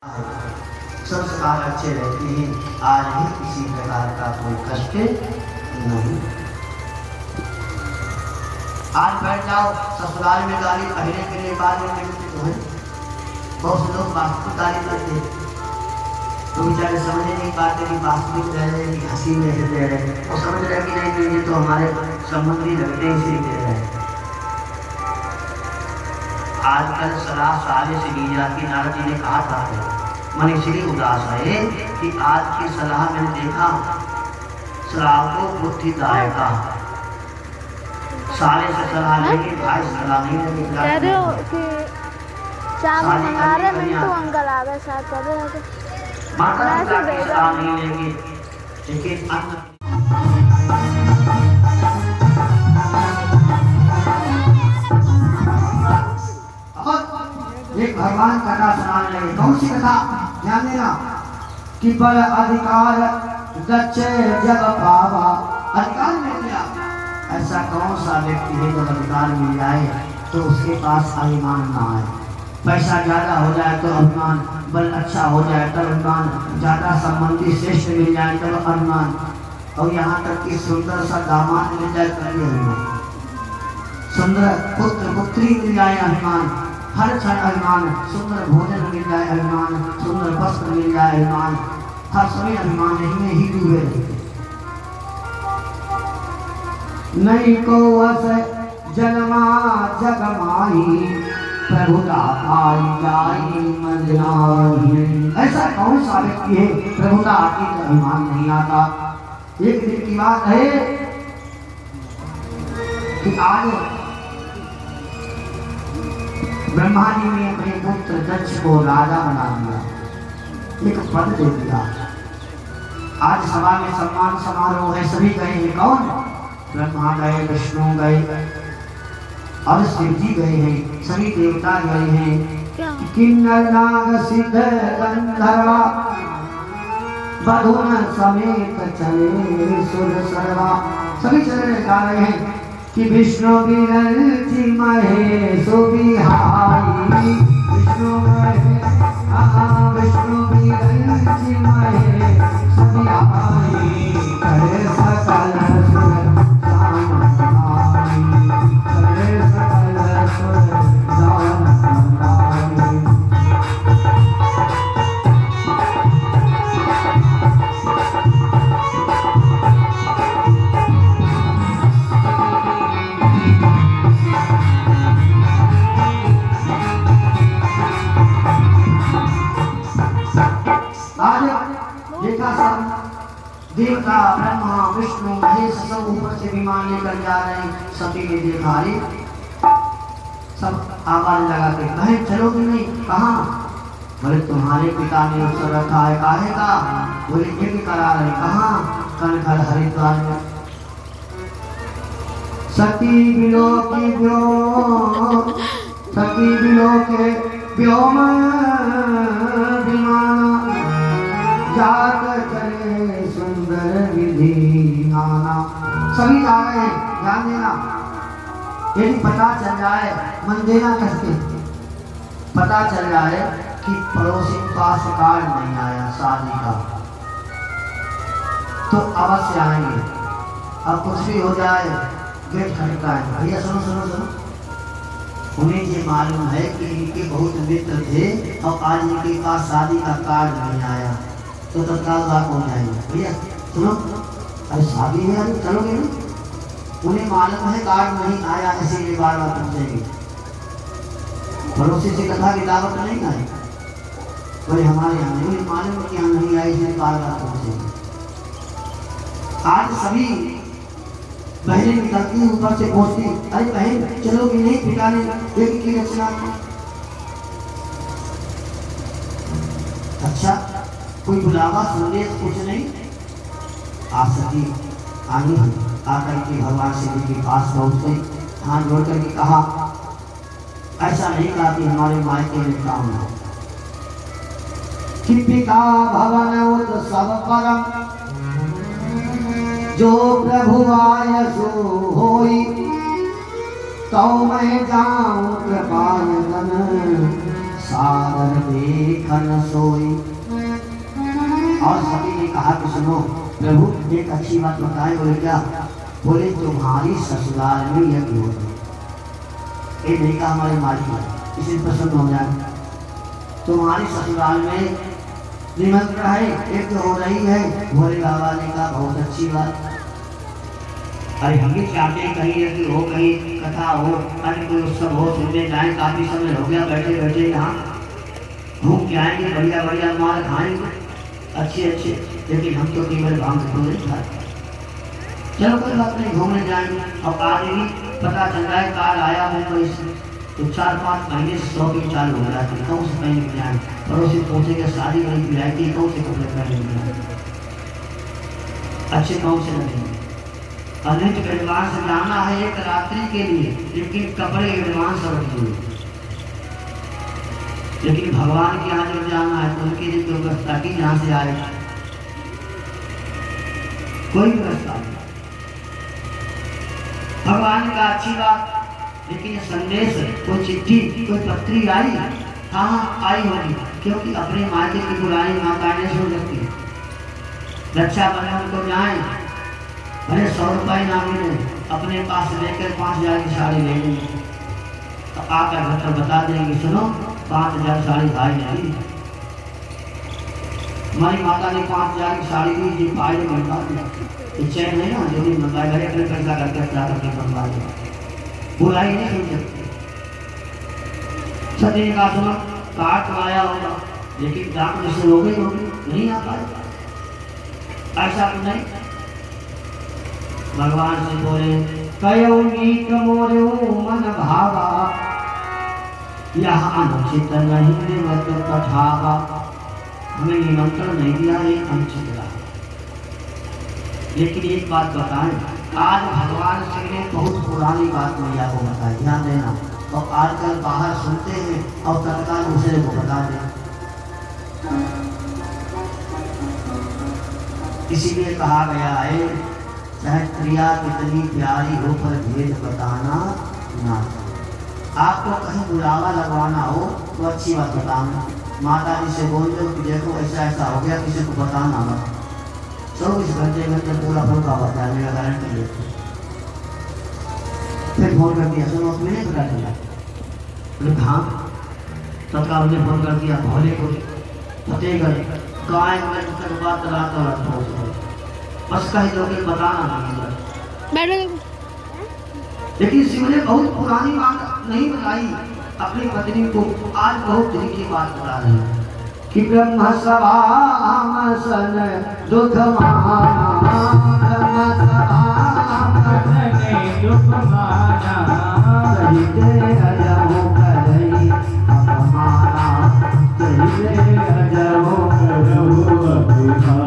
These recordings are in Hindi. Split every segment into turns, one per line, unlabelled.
संस्कार अच्छे रहते हैं। आज भी किसी प्रकार का कोई कष्ट नहीं। आज बैठ जाओ ससुराल में गाली पहले के लिए बाद में मिलते तो है। बहुत से लोग वास्तविक गाली करते तो बेचारे समझ नहीं पाते कि वास्तविक रह रहे कि हंसी में रह रहे। वो समझ रहे कि नहीं ये तो हमारे संबंधी लगते हैं इसी दे रहे हैं। आजकल सलाह साले से ली जाती। नारद जी ने कहा था मन इसलिए उदास है कि आज की सलाह मैंने देखा श्रावको बुद्धिदायक साले से सलाह लेंगे भाई सलाह नहीं लेंगे।
कह रहे हो कि शाम हमारे मिंटू अंकल आ गए साथ चले जाते
माता पिता की सलाह नहीं लेंगे। लेकिन एक भगवान कथा सुनाने लगे। कौन सी कथा ध्यान देना कि बल अधिकार दच्चे जब पावा। अधिकार मिल गया। ऐसा कौन सा व्यक्ति है जब अधिकार मिल जाए तो उसके पास अभिमान ना आए। पैसा ज्यादा हो जाए तो अभिमान, बल अच्छा हो जाए तब अभिमान, ज्यादा संबंधी श्रेष्ठ मिल जाए तब अभिमान, और यहाँ तक कि सुंदर सा दामाद मिल जाए तभी अभिमान, सुंदर पुत्र पुत्री मिल जाए अभिमान, हर क्षण अभिमान, सुंदर भोजन मिल जाए अभिमान, सुंदर वस्त्र मिल जाए अभिमान, हर समय अभिमान में ही डूबे रहते। नहीं को वस जन्मा जगमाही प्रभुता पाई जाई मंजनाही। ऐसा कौन सा व्यक्ति है प्रभुता आती तो अभिमान नहीं आता। एक दिन की बात है कि आज ब्रह्मा जी ने अपने पुत्र दक्ष को राजा बना दिया, एक पद दे दिया। आज सभा में सम्मान समारोह है, सभी गए हैं। कौन? ब्रह्मा गए, विष्णु गए और शिव जी गए हैं, सभी देवता गए हैं। किन्नर नाग सिद्ध गंधर्व बधुन समेत चले सुर सर्वा। सभी चले गा रहे हैं कि विष्णु विरंची महेशो बिहारी। विष्णु विष्णु विरंची महेशो बिहारी। करे सकल सुर जान करे सकल सुर जान। देवता ब्रह्मा विष्णु महेश सब ऊपर से विमान लेकर जा रहे हैं। सभी ने देखा रे सब आवाज लगा के कहे चलोगे नहीं? कहाँ? बोले तुम्हारे पिता ने अवसर रखा है। काहे का? बोले यज्ञ करा रहे। कहाँ? कनखल हरिद्वार में। सती बिलोकी व्योम सती बिलोके व्योम विमान जाग चले सुंदर विधि नाना। सभी जा रहे हैं। ध्यान देना, यदि पता चल जाए मन देना कैसे पता चल जाए कि पड़ोसी के पास कार्ड नहीं आया शादी का तो अवश्य आएंगे। अब कुछ भी हो जाए गेट खटका है, भैया सुनो सुनो सुनो। उन्हें ये मालूम है कि इनके बहुत मित्र थे और आज इनके पास शादी का कार्ड नहीं आया तो तत्काल बात हो जाएगी। भैया सुनो, अरे शादी है अरे चलोगे ना? उन्हें मालूम है कार्ड नहीं आया इसीलिए बार बार पूछेंगे। पड़ोसी से कथा की दावत नहीं आई, बोले हमारे यहाँ नहीं, उन्हें मालूम कि यहाँ नहीं आई इसलिए बार बार पूछेंगे। आज सभी बहनें निकलती ऊपर से पहुंचती, अरे बहन चलोगे नहीं? पिता ने एक की रचना। अच्छा कोई बुलावा संदेश कुछ नहीं? आप सभी आई आकर के भगवान शिव के पास पहुंच गई, हाथ जोड़ करके कहा ऐसा नहीं कहा कि हमारे मायके में काम हो कि पिता भवन उत्सव परम जो प्रभु आय सो होई तो मैं जाऊं कृपाल सागर देखन सोई। और सभी ने कहा कि सुनो प्रभु एक अच्छी बात बताए। बोले क्या? बोले तुम्हारी ससुराल में यज्ञ हो रही। ये देखा हमारे मालिक है, इसे प्रसन्न हो जाए। तुम्हारी ससुराल में निमंत्रण है, यज्ञ हो रही है। भोले बाबा ने कहा बहुत अच्छी बात। अरे हम भी चाहते हैं कहीं यज्ञ हो, कहीं कथा हो, अन्य कोई उत्सव हो, सुनने जाए। काफी समय हो गया बैठे बैठे यहाँ, घूम के आएंगे, बढ़िया बढ़िया माल खाएंगे अच्छे अच्छे। लेकिन हम तो केवल भांग तो नहीं खाते। चलो कोई बात नहीं, घूमने जाएंगे। और आज भी पता चल रहा है कार आया मुंबई से, तो 4-5 महीने से शॉपिंग चालू हो जाती है। कौन से पहने के जाए, पड़ोसी पूछेंगे शादी वाली पिलाएगी, कौन से कपड़े पहने के जाए, अच्छे कौन से लगेंगे। अनेक एडवांस जाना है एक रात्रि के लिए, लेकिन कपड़े एडवांस रखिए। लेकिन भगवान के यहाँ जब जाना है तो उनकी जो व्यवस्था की जहाँ से आए, कोई व्यवस्था नहीं। भगवान का अच्छी बात। लेकिन संदेश, कोई चिट्ठी, कोई पत्री आई, हाँ आई होगी, क्योंकि अपने मायके की बुराई माता ने सुन सकती है। रक्षाबंधन को जाए, भले 100 रुपये ना मिले, अपने पास लेकर 5000 की साड़ी ले लेंगे। तो आकर घर पर बता देंगे सुनो 5000 साड़ी भाई नहीं। हमारी माता ने 5000 की साड़ी दी थी, भाई ने बनवा दी। चैन नहीं ना, जो भी बनवा घरे अपने पैसा करके क्या करके बनवा दिया। बुराई नहीं सुन सकती। सती ने कहा सुनो काट तो आया होगा, लेकिन डाक जैसे हो गई होगी, नहीं आ पाए। ऐसा तो नहीं। भगवान से बोले कयो मीत मोरे मन भावा, यहाँ अनुचित नहीं निमत पठावा। हमें निमंत्रण नहीं दिया, ये अनुचित रहा। लेकिन एक बात बताएं, आज भगवान श्री ने बहुत पुरानी बात मैया को बताई, ध्यान देना। और आजकल बाहर सुनते हैं और तत्काल दूसरे को बता दें। इसीलिए कहा गया है चाहे क्रिया कितनी प्यारी हो पर भेद बताना ना। आपको कहीं बुलावा लगवाना हो तो अच्छी बात बताना। माता जी से बोल दो कि देखो ऐसा ऐसा हो गया, किसी को बताना मत। 24 घंटे पूरा फुल्का होता है, मेरा गारंटी लेते। फिर फोन कर दिया सुनो तुम्हें नहीं पता चला, बोले हाँ। तत्काल ने फोन कर दिया भोले को, फतेहगढ़ गाय में बात रात पहुँच गए। बस कहीं लोग बताना नहीं। लेकिन शिव ने बहुत पुरानी बात नहीं बताई अपनी पत्नी को, आज बहुत दिन की बात बता रही है कि ब्रह्म सभा सन दुख माना, ब्रह्म सभा दुख माना, सहिते अजबो करई अपमाना, सहिते अजबो अपमाना,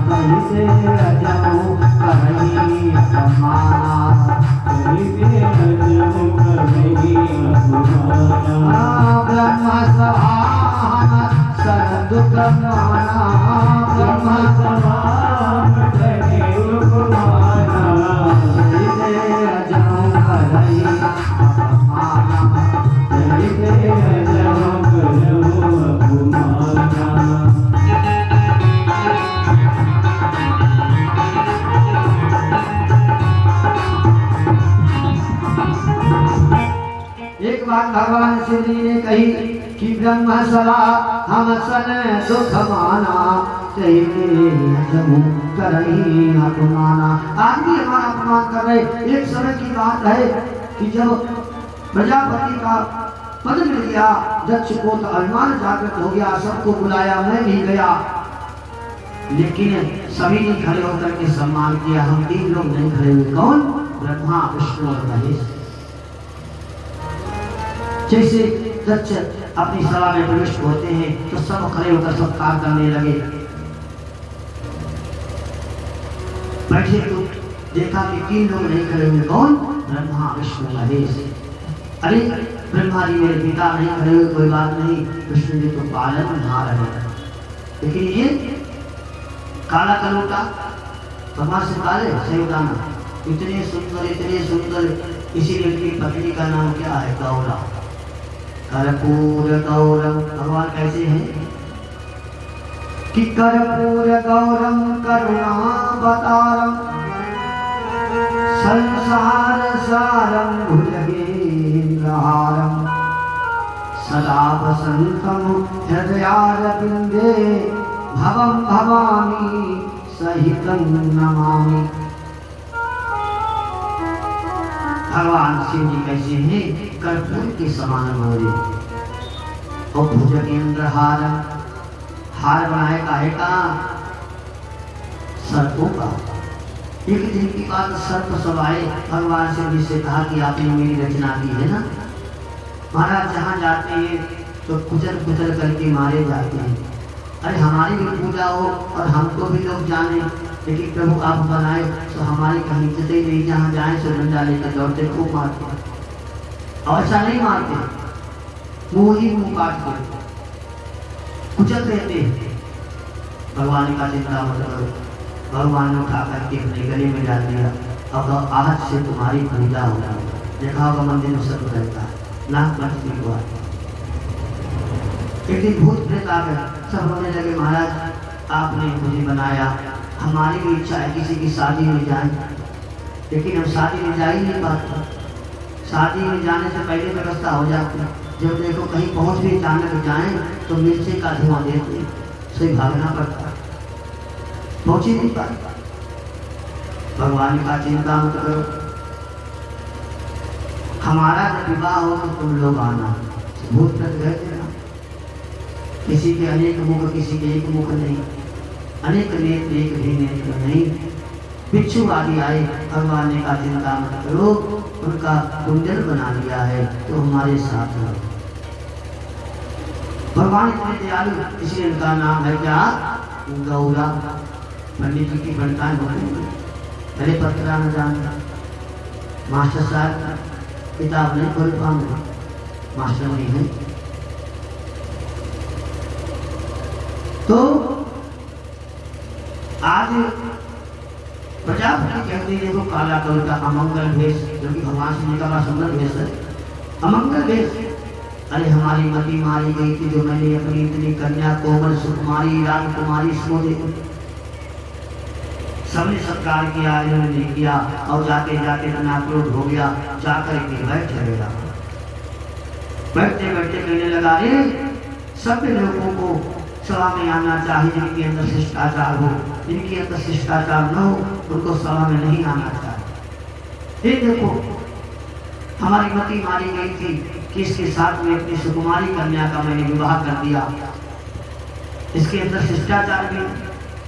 सहिते अजबो करई अपमाना, सहिते अजबो करई अपमाना। ब्रह्म सभा सन दुख माना, ब्रह्म सभा दुख माना, सहिते अजबो करई अपमाना, सहिते अजबो करई अपमाना। एक बात भगवान शिव जी ने कही कि ब्रह्म सभा हम सन दुख माना, करही अपमाना। आज भी हमारा अपमान कर रहे। एक समय की बात है कि जब प्रजापति का पद मिल गया, दक्ष को तो अभिमान जागृत हो गया, सबको बुलाया, मैं भी गया, लेकिन सभी ने खड़े होकर के सम्मान किया। हम 3 लोग नहीं खड़े हुए। कौन? ब्रह्मा विष्णु और महेश। जैसे दक्ष अपनी सभा में प्रविष्ट होते हैं तो सब खड़े होकर सत्कार करने लगे। बैठे तो देखा कि 3 लोग नहीं खड़े हुए। कौन? ब्रह्मा विष्णु महेश। अरे ब्रह्मा जी मेरे पिता नहीं खड़े हुए, कोई बात नहीं, विष्णु जी तो पालन नहा रहे। लेकिन ये काला कलूटा ब्रह्मा से काले सयुदाना, इतने सुंदर, इसीलिए उनकी पत्नी का नाम क्या है? गौरा। कर्पूर गौरम, भगवान कैसे हैं कि कर्पूर गौरम करुणावतारम संसार सारम भुजगेन्द्रहारम सदा वसंतम हृदयारविंदे भवम भवानी सहितं नमामि। भगवान शिव जी कैसे हैं? कर्पूर के समान मोरे और भुजगेन्द्रहार, हार बनाए काहे का? सर्पों का। एक दिन की बात, सर्प सब आए भगवान शिव जी से कहा कि आपने मेरी रचना की है ना, महाराज जहाँ जाते हैं तो कुचल कुचल करके मारे जाते हैं। अरे हमारी भी पूजा हो और हमको भी लोग जाने, लेकिन प्रभु आप बनाए तो हमारी कहीं इज्जत ही नहीं, जहाँ जाए सो डंडा लेकर दौड़ते खूब मारते, और ऐसा नहीं मारते, मुंह ही मुंह काटते, कुचल देते हैं। भगवान का चिंता मत करो, भगवान ने उठा करके अपने गले में डाल दिया। अब आज से तुम्हारी पूजा होगा। देखा होगा मंदिर में सब रहता है, नाक बचती हुआ। एक दिन भूत प्रेत आ गए, सब होने लगे महाराज आपने मुझे बनाया, हमारी भी इच्छा है किसी की शादी में जाए, लेकिन हम शादी में जा ही नहीं पाते। शादी में जाने से पहले व्यवस्था हो जाती है, जब देखो कहीं पहुंच भी अचानक जाए तो मिर्ची का धुआं देते, सही भागना पड़ता, पहुंच ही नहीं पाता। भगवान का चिंता मत करो, हमारा जब विवाह हो तो तुम लोग आना। भूत प्रेत गए थे ना, किसी के अनेक मुख, किसी के एक मुख नहीं, अनेक नेत्र एक भी नेत्र नहीं। बिच्छू आदि आए, भगवान ने कहा चिंता मत करो, उनका कुंडल बना लिया है तो हमारे साथ रहो। भगवान इतने दयालु, इसलिए उनका नाम है क्या? गौरा। पंडित जी की पंडिताएं होती हैं, पहले पत्रा न जानता, मास्टर साहब किताब नहीं खोल पाऊंगा, मास्टर नहीं है। तो आज प्रजापति कहते हैं देखो काला कलर का अमंगल भेष, जो कि भगवान से निकला सुंदर भेष है, अमंगल भेष। अरे हमारी मति मारी गई थी जो मैंने अपनी इतनी कन्या कोमल सुकुमारी राजकुमारी सोचे, सबने सत्कार किया, इन्होंने नहीं किया, और जाते जाते इतना क्रोध हो गया, जाकर के बैठ गया। बैठते बैठते कहने लगा, अरे सब लोगों को सभा में आना चाहिए जिनके अंदर शिष्टाचार हो, जिनके अंदर शिष्टाचार न हो उनको सभा में नहीं आना चाहिए। ये देखो हमारी मति मारी गई थी कि इसके साथ में अपनी सुकुमारी कन्या का मैंने विवाह कर दिया, इसके अंदर शिष्टाचार भी,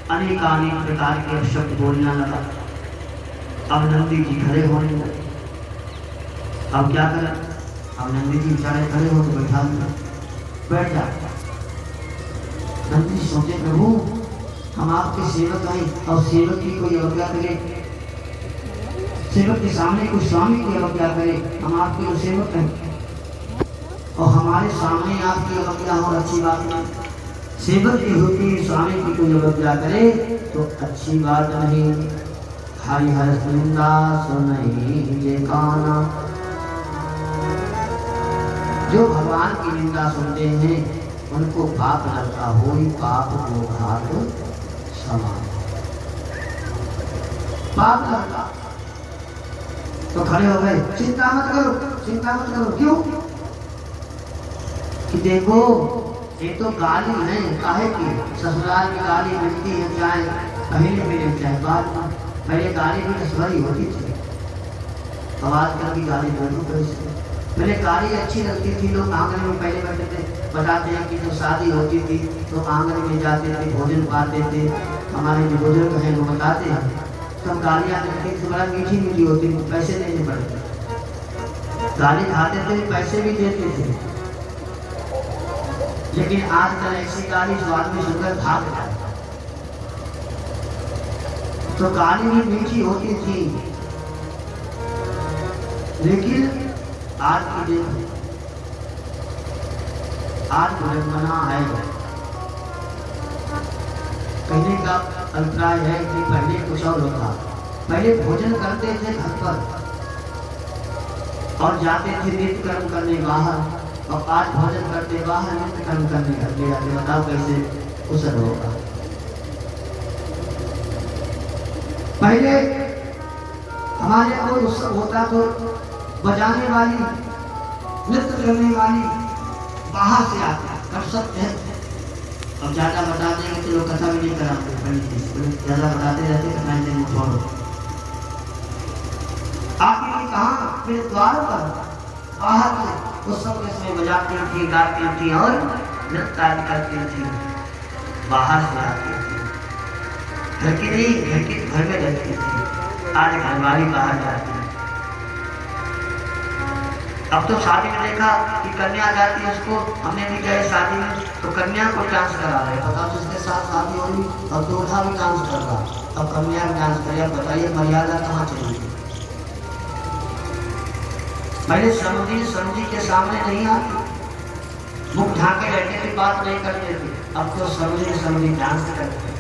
अनेक अनेक प्रकार के शब्द बोलना लगा। अब नंदी जी खड़े होने लगे, अब क्या करें? अब नंदी जी बेचारे खड़े हो तो बैठा दिया, बैठ जा। नंदी सोचे प्रभु हम आपके सेवक हैं और सेवक की कोई अवज्ञा करे, सेवक के सामने कोई स्वामी की अवज्ञा करे, हम आपके सेवक हैं और हमारे सामने आपकी अवज्ञा हो अच्छी बात नहीं। सेवक की होती स्वामी की कोई अवज्ञा करे तो अच्छी बात नहीं। हरि हर निंदा सुनहि जे काना, जो भगवान की निंदा सुनते हैं उनको पाप लगता हो, पाप को घात समान पाप लगता। तो खड़े हो गए, चिंता मत करो, चिंता मत करो। क्यों? कि देखो ये तो गाली है, काहे की? ससुराल की गाली मिलती है, चाहे पहले मिले चाहे बाद में। पहले गाली भी ससुराली होती थी, आवाज करके गाली बोलती कैसे? पहले गाली अच्छी लगती थी, लोग आंगन में पहले बैठे थे, बताते हैं कि जो शादी होती थी तो आंगन में जाते थे, भोजन पाते थे। हमारे जो बुजुर्ग हैं वो बताते हैं तब गालियाँ मिलती थी, बड़ा मीठी मीठी होती थी, पैसे देने पड़ते, गाली खाते थे, पैसे भी देते थे। लेकिन आजकल ऐसी गाली जो आदमी सुनकर भाग जाए। तो गाली भी मीठी होती थी, लेकिन आज की दिन आज बना है। कहने का अभिप्राय है कि पहले कुछ और होता, पहले भोजन करते थे घर पर और जाते थे नित्य कर्म करने बाहर, और आज भोजन करते बाहर नृत्य कर्म करने ले जाते, बताओ कैसे उसर होगा। पहले हमारे कोई उत्सव होता तो बजाने वाली नृत्य करने वाली बाहर से आती, कर सकते हैं। अब ज्यादा बता देंगे तो लोग कथा भी नहीं कराते, ज्यादा बताते रहते कथा दिन छोड़ो। आपके कहाँ मेरे द्वार पर बाहर से उस सब में बजाती थी, गाती थी और नृत्य आदि करती थी, बाहर से आती थी। घर की नहीं, घर में रहती थी। आज घरवाली बाहर जाती है। अब तो शादी में देखा कि कन्या जाती है, उसको हमने भी गए शादी में तो कन्या को डांस करा रहे, बताओ जिसके साथ शादी होगी और दूल्हा भी डांस कर रहा, अब कन्या भी डांस करे। बताइए मर्यादा कहाँ चली गई। पहले समझी के सामने नहीं आती, मुख ढाके रहते थे, बात नहीं करते थे। अब तो समझी डांस करते।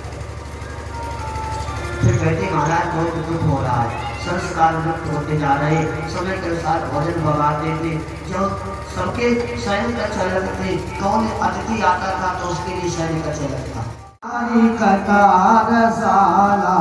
फिर कहते महाराज बहुत दुख हो रहा है, संस्कार लुप्त होते जा रहे, समय के अनुसार भोजन भगाते थे। जब सबके शयन का चलन थे, कौन अतिथि आता था तो उसके लिए शयन का चलन था। कतार साला